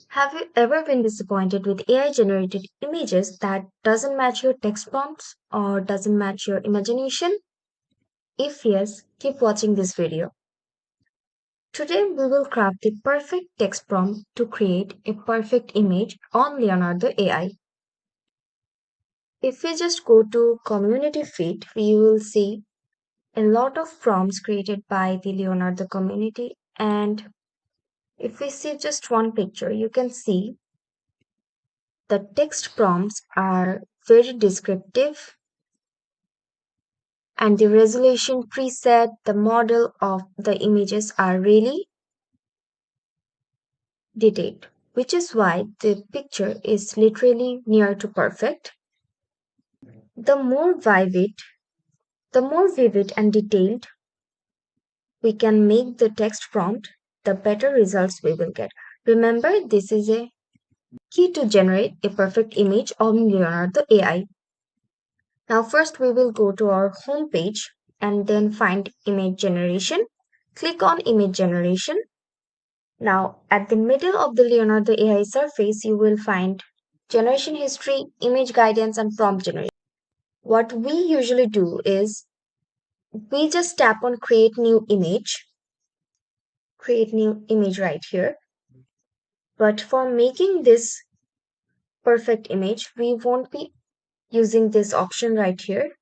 Have you ever been disappointed with AI generated images that doesn't match your text prompts or doesn't match your imagination? If yes, keep watching this video. Today we will craft the perfect text prompt to create a perfect image on Leonardo AI. If we just go to community feed, we will see a lot of prompts created by the Leonardo community, and if we see just one picture, you can see the text prompts are very descriptive and the resolution preset, the model of the images are really detailed, which is why the picture is literally near to perfect. The more vivid, the more vivid and detailed we can make the text prompt, the better results we will get. Remember, this is a key to generate a perfect image on Leonardo AI. Now, first we will go to our home page and then find image generation. Click on image generation. Now, at the middle of the Leonardo AI surface, you will find generation history, image guidance, and prompt generation. What we usually do is we just tap on create new image right here. But for making this perfect image, we won't be using this option right here.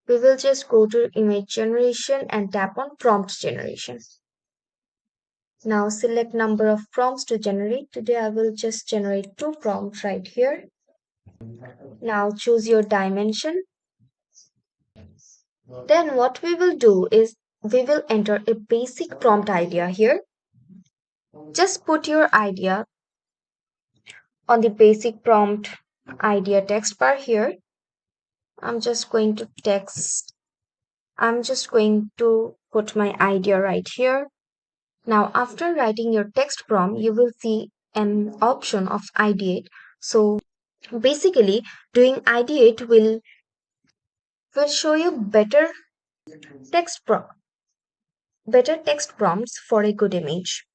We will just go to image generation and tap on prompt generation. Now select number of prompts to generate. Today I will just generate 2 prompts right here. Now choose your dimension. Then what we will do is we will enter a basic prompt idea here. Just put your idea on the basic prompt idea text bar here. I'm just going to put my idea right here. Now, after writing your text prompt, you will see an option of ideate. So basically, doing ideate will show you text pro- better text prompts for a good image.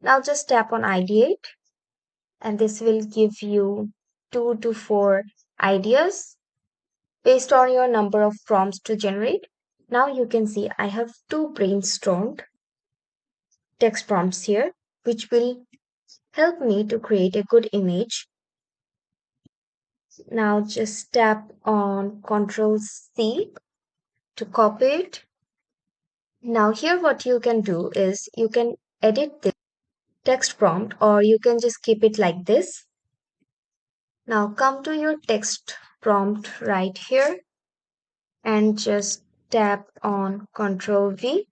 Now just tap on ideate and this will give you 2 to 4 ideas based on your number of prompts to generate. Now you can see I have 2 brainstormed text prompts here, which will help me to create a good image. Now just tap on Ctrl C to copy it. Now here what you can do is you can edit this text prompt or you can just keep it like this. Now come to your text prompt right here and just tap on Ctrl V.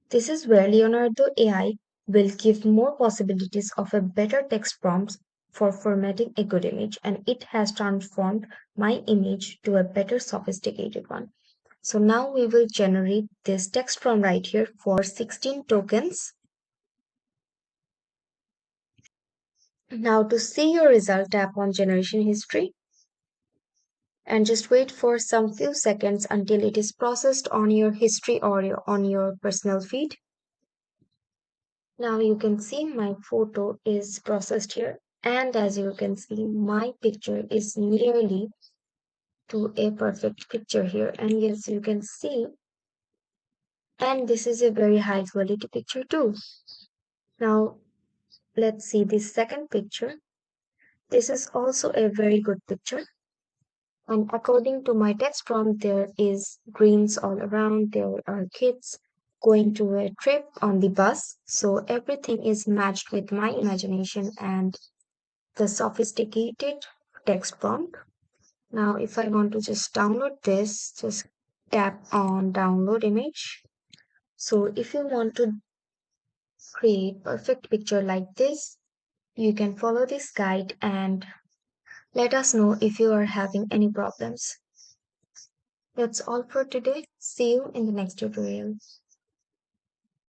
This is where Leonardo AI will give more possibilities of a better text prompts for formatting a good image, and it has transformed my image to a better sophisticated one. So now we will generate this text prompt right here for 16 tokens. Now to see your result, tap on generation history and just wait for some few seconds until it is processed on your history or on your personal feed. Now you can see my photo is processed here, and as you can see my picture is nearly to a perfect picture here, and yes, you can see, and this is a very high quality picture too. Now let's see this second picture. This is also a very good picture, and according to my text prompt, there is greens all around, there are kids going to a trip on the bus, so everything is matched with my imagination and the sophisticated text prompt. Now, if I want to just download this, just tap on download image. So if you want to create perfect picture like this, you can follow this guide and let us know if you are having any problems. That's all for today. See you in the next tutorial.